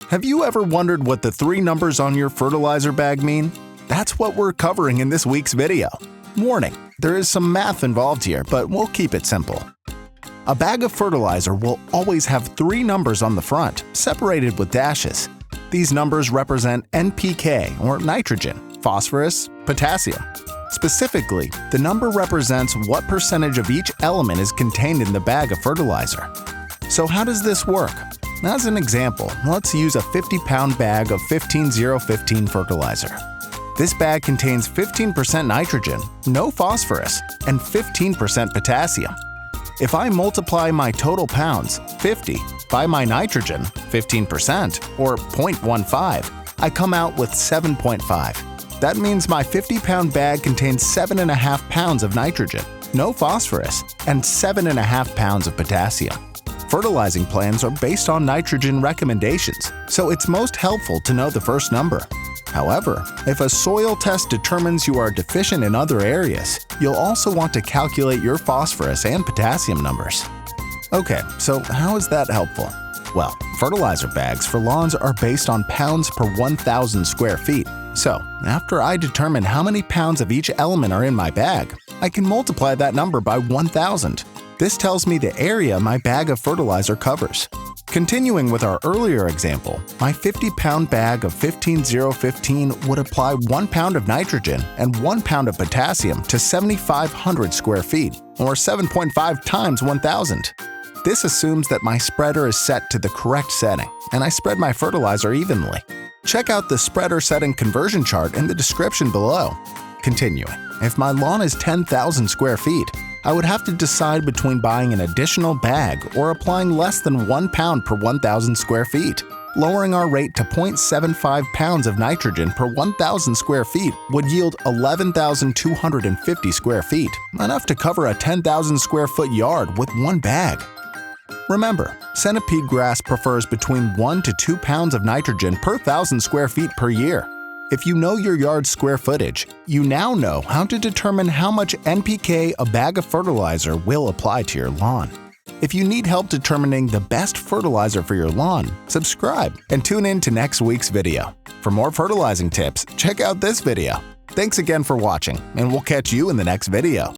Have you ever wondered what the three numbers on your fertilizer bag mean? That's what we're covering in this week's video. Warning, there is some math involved here, but we'll keep it simple. A bag of fertilizer will always have three numbers on the front, separated with dashes. These numbers represent NPK, or nitrogen, phosphorus, potassium. Specifically, the number represents what percentage of each element is contained in the bag of fertilizer. So how does this work? As an example, let's use a 50-pound bag of 15015 fertilizer. This bag contains 15% nitrogen, no phosphorus, and 15% potassium. If I multiply my total pounds, 50, by my nitrogen, 15%, or 0.15, I come out with 7.5. That means my 50-pound bag contains 7.5 pounds of nitrogen, no phosphorus, and 7.5 pounds of potassium. Fertilizing plans are based on nitrogen recommendations, so it's most helpful to know the first number. However, if a soil test determines you are deficient in other areas, you'll also want to calculate your phosphorus and potassium numbers. Okay, so how is that helpful? Well, fertilizer bags for lawns are based on pounds per 1,000 square feet. So, after I determine how many pounds of each element are in my bag, I can multiply that number by 1,000. This tells me the area my bag of fertilizer covers. Continuing with our earlier example, my 50-pound bag of 15015 would apply 1 pound of nitrogen and 1 pound of potassium to 7,500 square feet, or 7.5 times 1,000. This assumes that my spreader is set to the correct setting, and I spread my fertilizer evenly. Check out the spreader setting conversion chart in the description below. Continuing, if my lawn is 10,000 square feet, I would have to decide between buying an additional bag or applying less than 1 pound per 1,000 square feet. Lowering our rate to 0.75 pounds of nitrogen per 1,000 square feet would yield 11,250 square feet, enough to cover a 10,000 square foot yard with one bag. Remember, centipede grass prefers between 1 to 2 pounds of nitrogen per 1,000 square feet per year. If you know your yard's square footage, you now know how to determine how much NPK a bag of fertilizer will apply to your lawn. If you need help determining the best fertilizer for your lawn, subscribe and tune in to next week's video. For more fertilizing tips, check out this video. Thanks again for watching, and we'll catch you in the next video.